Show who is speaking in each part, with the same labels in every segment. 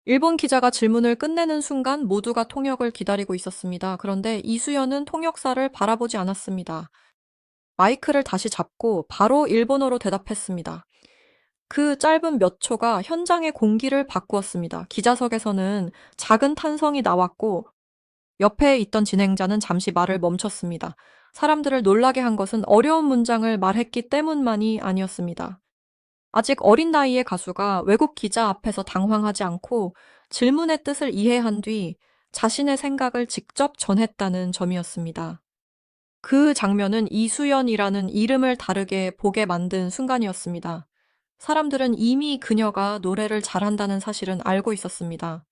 Speaker 1: 일본 기자가 질문을 끝내는 순간 모두가 통역을 기다리고 있었습니다. 그런데 이수연은 통역사를 바라보지 않았습니다. 마이크를 다시 잡고 바로 일본어로 대답했습니다. 그 짧은 몇 초가 현장의 공기를 바꾸었습니다. 기자석에서는 작은 탄성이 나왔고 옆에 있던 진행자는 잠시 말을 멈췄습니다. 사람들을 놀라게 한 것은 어려운 문장을 말했기 때문만이 아니었습니다. 아직 어린 나이의 가수가 외국 기자 앞에서 당황하지 않고 질문의 뜻을 이해한 뒤 자신의 생각을 직접 전했다는 점이었습니다. 그 장면은 이수연이라는 이름을 다르게 보게 만든 순간이었습니다. 사람들은 이미 그녀가 노래를 잘한다는 사실은 알고 있었습니다.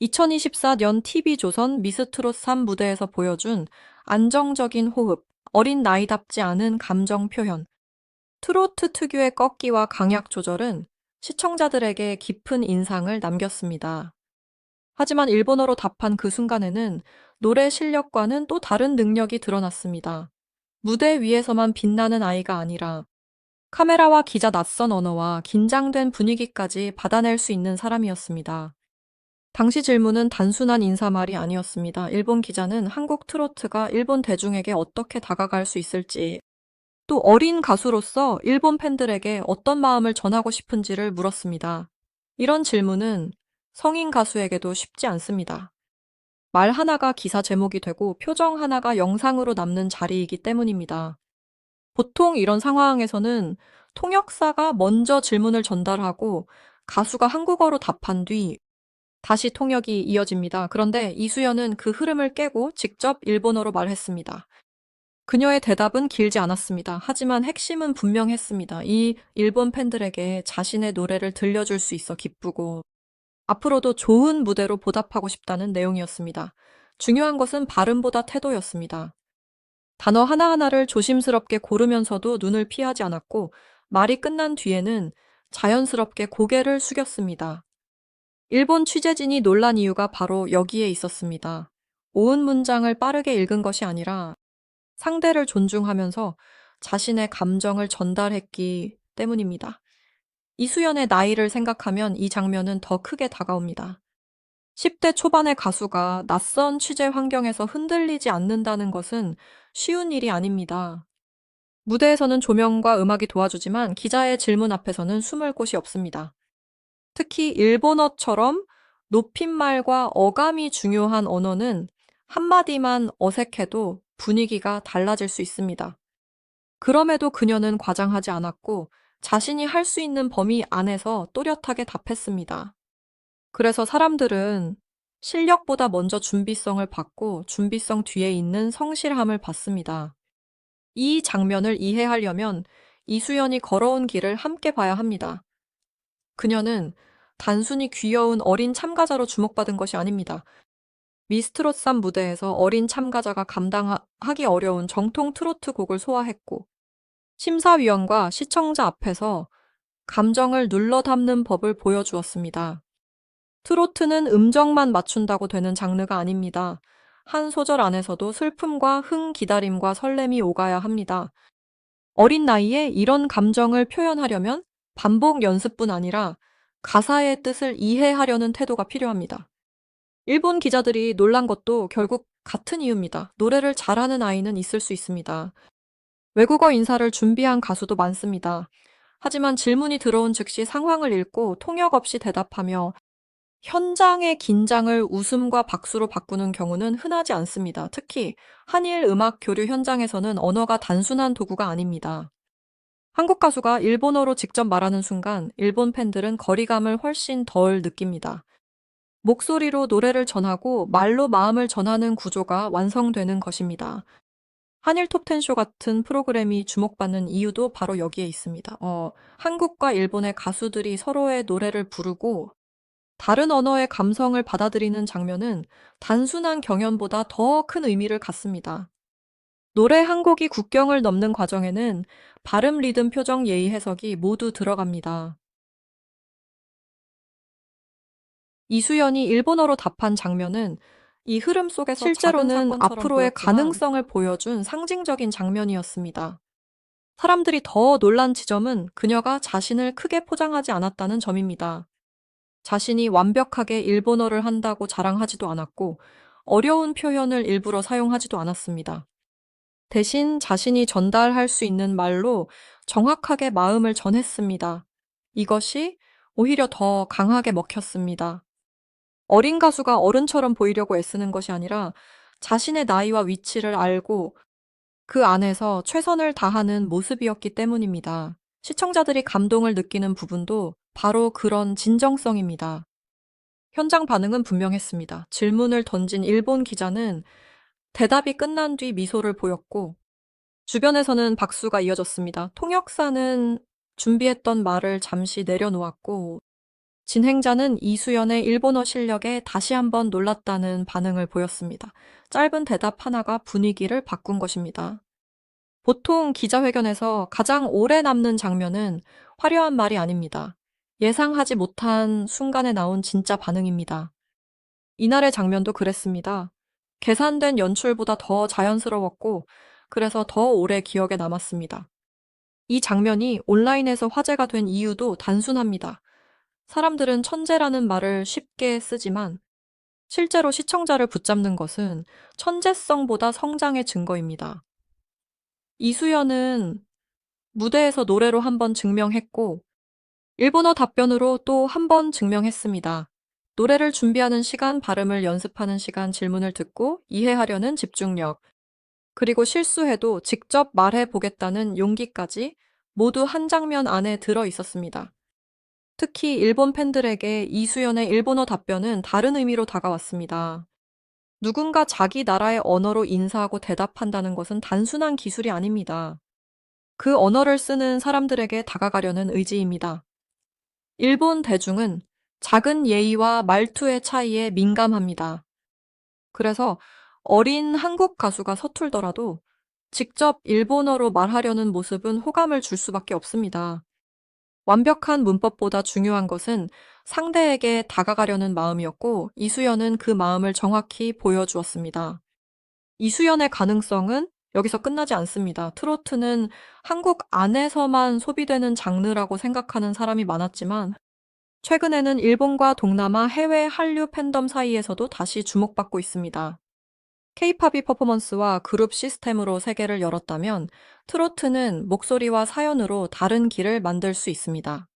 Speaker 1: 2024년 TV조선 미스트롯 3 무대에서 보여준 안정적인 호흡, 어린 나이답지 않은 감정 표현, 트로트 특유의 꺾기와 강약 조절은 시청자들에게 깊은 인상을 남겼습니다. 하지만 일본어로 답한 그 순간에는 노래 실력과는 또 다른 능력이 드러났습니다. 무대 위에서만 빛나는 아이가 아니라 카메라와 기자 낯선 언어와 긴장된 분위기까지 받아낼 수 있는 사람이었습니다. 당시 질문은 단순한 인사말이 아니었습니다. 일본 기자는 한국 트로트가 일본 대중에게 어떻게 다가갈 수 있을지, 또 어린 가수로서 일본 팬들에게 어떤 마음을 전하고 싶은지를 물었습니다. 이런 질문은 성인 가수에게도 쉽지 않습니다. 말 하나가 기사 제목이 되고 표정 하나가 영상으로 남는 자리이기 때문입니다. 보통 이런 상황에서는 통역사가 먼저 질문을 전달하고 가수가 한국어로 답한 뒤 다시 통역이 이어집니다. 그런데 이수연은 그 흐름을 깨고 직접 일본어로 말했습니다. 그녀의 대답은 길지 않았습니다. 하지만 핵심은 분명했습니다. 이 일본 팬들에게 자신의 노래를 들려줄 수 있어 기쁘고 앞으로도 좋은 무대로 보답하고 싶다는 내용이었습니다. 중요한 것은 발음보다 태도였습니다. 단어 하나하나를 조심스럽게 고르면서도 눈을 피하지 않았고 말이 끝난 뒤에는 자연스럽게 고개를 숙였습니다. 일본 취재진이 놀란 이유가 바로 여기에 있었습니다. 온 문장을 빠르게 읽은 것이 아니라 상대를 존중하면서 자신의 감정을 전달했기 때문입니다. 이수연의 나이를 생각하면 이 장면은 더 크게 다가옵니다. 10대 초반의 가수가 낯선 취재 환경에서 흔들리지 않는다는 것은 쉬운 일이 아닙니다. 무대에서는 조명과 음악이 도와주지만 기자의 질문 앞에서는 숨을 곳이 없습니다. 특히 일본어처럼 높임말과 어감이 중요한 언어는 한마디만 어색해도 분위기가 달라질 수 있습니다. 그럼에도 그녀는 과장하지 않았고 자신이 할 수 있는 범위 안에서 또렷하게 답했습니다. 그래서 사람들은 실력보다 먼저 준비성을 받고 준비성 뒤에 있는 성실함을 봤습니다. 이 장면을 이해하려면 이수연이 걸어온 길을 함께 봐야 합니다. 그녀는 단순히 귀여운 어린 참가자로 주목받은 것이 아닙니다. 미스트롯3 무대에서 어린 참가자가 감당하기 어려운 정통 트로트 곡을 소화했고 심사위원과 시청자 앞에서 감정을 눌러 담는 법을 보여주었습니다. 트로트는 음정만 맞춘다고 되는 장르가 아닙니다. 한 소절 안에서도 슬픔과 기다림과 설렘이 오가야 합니다. 어린 나이에 이런 감정을 표현하려면 반복 연습뿐 아니라 가사의 뜻을 이해하려는 태도가 필요합니다. 일본 기자들이 놀란 것도 결국 같은 이유입니다. 노래를 잘하는 아이는 있을 수 있습니다. 외국어 인사를 준비한 가수도 많습니다. 하지만 질문이 들어온 즉시 상황을 읽고 통역 없이 대답하며 현장의 긴장을 웃음과 박수로 바꾸는 경우는 흔하지 않습니다. 특히 한일 음악 교류 현장에서는 언어가 단순한 도구가 아닙니다. 한국 가수가 일본어로 직접 말하는 순간 일본 팬들은 거리감을 훨씬 덜 느낍니다. 목소리로 노래를 전하고 말로 마음을 전하는 구조가 완성되는 것입니다. 한일 톱텐쇼 같은 프로그램이 주목받는 이유도 바로 여기에 있습니다. 한국과 일본의 가수들이 서로의 노래를 부르고 다른 언어의 감성을 받아들이는 장면은 단순한 경연보다 더 큰 의미를 갖습니다. 노래 한 곡이 국경을 넘는 과정에는 발음, 리듬, 표정, 예의, 해석이 모두 들어갑니다. 이수연이 일본어로 답한 장면은 이 흐름 속에서 실제로는 앞으로의 가능성을 보여준 상징적인 장면이었습니다. 사람들이 더 놀란 지점은 그녀가 자신을 크게 포장하지 않았다는 점입니다. 자신이 완벽하게 일본어를 한다고 자랑하지도 않았고, 어려운 표현을 일부러 사용하지도 않았습니다. 대신 자신이 전달할 수 있는 말로 정확하게 마음을 전했습니다. 이것이 오히려 더 강하게 먹혔습니다. 어린 가수가 어른처럼 보이려고 애쓰는 것이 아니라 자신의 나이와 위치를 알고 그 안에서 최선을 다하는 모습이었기 때문입니다. 시청자들이 감동을 느끼는 부분도 바로 그런 진정성입니다. 현장 반응은 분명했습니다. 질문을 던진 일본 기자는 대답이 끝난 뒤 미소를 보였고, 주변에서는 박수가 이어졌습니다. 통역사는 준비했던 말을 잠시 내려놓았고, 진행자는 이수연의 일본어 실력에 다시 한번 놀랐다는 반응을 보였습니다. 짧은 대답 하나가 분위기를 바꾼 것입니다. 보통 기자회견에서 가장 오래 남는 장면은 화려한 말이 아닙니다. 예상하지 못한 순간에 나온 진짜 반응입니다. 이날의 장면도 그랬습니다. 계산된 연출보다 더 자연스러웠고, 그래서 더 오래 기억에 남았습니다. 이 장면이 온라인에서 화제가 된 이유도 단순합니다. 사람들은 천재라는 말을 쉽게 쓰지만, 실제로 시청자를 붙잡는 것은 천재성보다 성장의 증거입니다. 이수연은 무대에서 노래로 한번 증명했고, 일본어 답변으로 또 한 번 증명했습니다. 노래를 준비하는 시간, 발음을 연습하는 시간, 질문을 듣고 이해하려는 집중력, 그리고 실수해도 직접 말해 보겠다는 용기까지 모두 한 장면 안에 들어 있었습니다. 특히 일본 팬들에게 이수연의 일본어 답변은 다른 의미로 다가왔습니다. 누군가 자기 나라의 언어로 인사하고 대답한다는 것은 단순한 기술이 아닙니다. 그 언어를 쓰는 사람들에게 다가가려는 의지입니다. 일본 대중은 작은 예의와 말투의 차이에 민감합니다. 그래서 어린 한국 가수가 서툴더라도 직접 일본어로 말하려는 모습은 호감을 줄 수밖에 없습니다. 완벽한 문법보다 중요한 것은 상대에게 다가가려는 마음이었고, 이수연은 그 마음을 정확히 보여주었습니다. 이수연의 가능성은 여기서 끝나지 않습니다. 트로트는 한국 안에서만 소비되는 장르라고 생각하는 사람이 많았지만, 최근에는 일본과 동남아 해외 한류 팬덤 사이에서도 다시 주목받고 있습니다. K-팝이 퍼포먼스와 그룹 시스템으로 세계를 열었다면, 트로트는 목소리와 사연으로 다른 길을 만들 수 있습니다.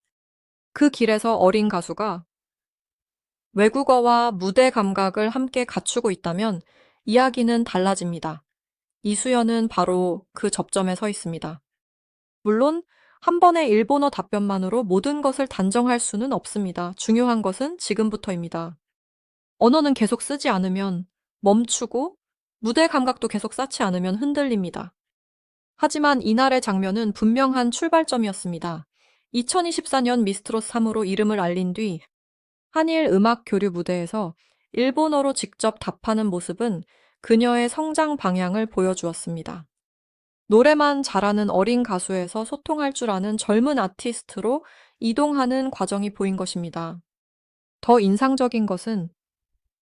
Speaker 1: 그 길에서 어린 가수가 외국어와 무대 감각을 함께 갖추고 있다면 이야기는 달라집니다. 이수연은 바로 그 접점에 서 있습니다. 물론 한 번의 일본어 답변만으로 모든 것을 단정할 수는 없습니다. 중요한 것은 지금부터입니다. 언어는 계속 쓰지 않으면 멈추고, 무대 감각도 계속 쌓지 않으면 흔들립니다. 하지만 이날의 장면은 분명한 출발점이었습니다. 2024년 미스트롯 3으로 이름을 알린 뒤 한일 음악 교류 무대에서 일본어로 직접 답하는 모습은 그녀의 성장 방향을 보여주었습니다. 노래만 잘하는 어린 가수에서 소통할 줄 아는 젊은 아티스트로 이동하는 과정이 보인 것입니다. 더 인상적인 것은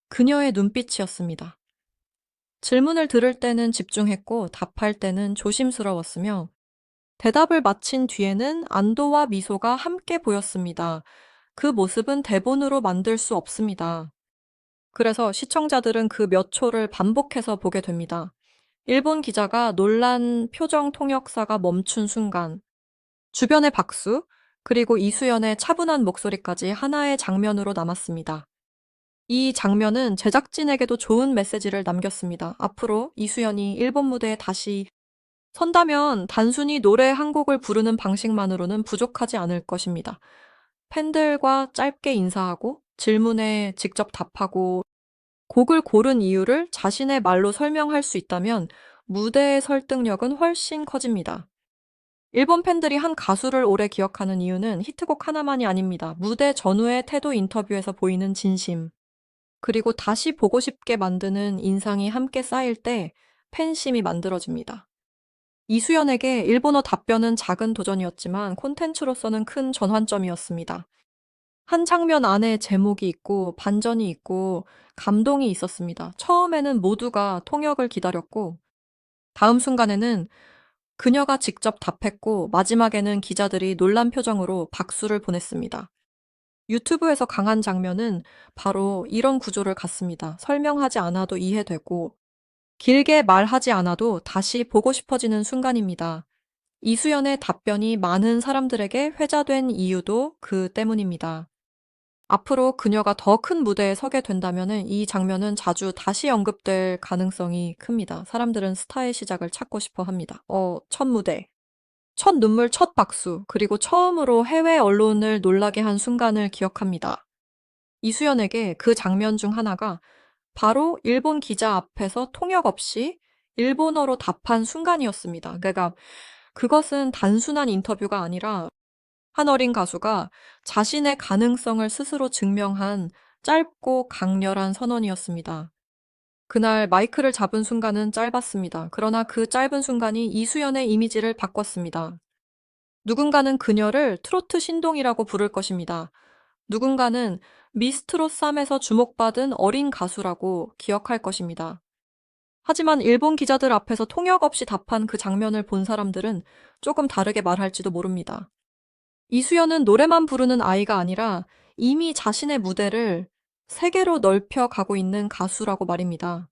Speaker 1: 그녀의 눈빛이었습니다. 질문을 들을 때는 집중했고 답할 때는 조심스러웠으며, 대답을 마친 뒤에는 안도와 미소가 함께 보였습니다. 그 모습은 대본으로 만들 수 없습니다. 그래서 시청자들은 그 몇 초를 반복해서 보게 됩니다. 일본 기자가 놀란 표정 통역사가 멈춘 순간, 주변의 박수, 그리고 이수연의 차분한 목소리까지 하나의 장면으로 남았습니다. 이 장면은 제작진에게도 좋은 메시지를 남겼습니다. 앞으로 이수연이 일본 무대에 다시 선다면 단순히 노래 한 곡을 부르는 방식만으로는 부족하지 않을 것입니다. 팬들과 짧게 인사하고 질문에 직접 답하고 곡을 고른 이유를 자신의 말로 설명할 수 있다면 무대의 설득력은 훨씬 커집니다. 일본 팬들이 한 가수를 오래 기억하는 이유는 히트곡 하나만이 아닙니다. 무대 전후의 태도 인터뷰에서 보이는 진심, 그리고 다시 보고 싶게 만드는 인상이 함께 쌓일 때 팬심이 만들어집니다. 이수연에게 일본어 답변은 작은 도전이었지만 콘텐츠로서는 큰 전환점이었습니다. 한 장면 안에 제목이 있고 반전이 있고 감동이 있었습니다. 처음에는 모두가 통역을 기다렸고, 다음 순간에는 그녀가 직접 답했고, 마지막에는 기자들이 놀란 표정으로 박수를 보냈습니다. 유튜브에서 강한 장면은 바로 이런 구조를 갖습니다. 설명하지 않아도 이해되고, 길게 말하지 않아도 다시 보고 싶어지는 순간입니다. 이수연의 답변이 많은 사람들에게 회자된 이유도 그 때문입니다. 앞으로 그녀가 더 큰 무대에 서게 된다면 이 장면은 자주 다시 언급될 가능성이 큽니다. 사람들은 스타의 시작을 찾고 싶어 합니다. 첫 무대, 첫 눈물, 첫 박수, 그리고 처음으로 해외 언론을 놀라게 한 순간을 기억합니다. 이수연에게 그 장면 중 하나가 바로 일본 기자 앞에서 통역 없이 일본어로 답한 순간이었습니다. 그러니까 그것은 단순한 인터뷰가 아니라 한 어린 가수가 자신의 가능성을 스스로 증명한 짧고 강렬한 선언이었습니다. 그날 마이크를 잡은 순간은 짧았습니다. 그러나 그 짧은 순간이 이수연의 이미지를 바꿨습니다. 누군가는 그녀를 트로트 신동이라고 부를 것입니다. 누군가는 미스트롯 3에서 주목받은 어린 가수라고 기억할 것입니다. 하지만 일본 기자들 앞에서 통역 없이 답한 그 장면을 본 사람들은 조금 다르게 말할지도 모릅니다. 이수연은 노래만 부르는 아이가 아니라 이미 자신의 무대를 세계로 넓혀 가고 있는 가수라고 말입니다.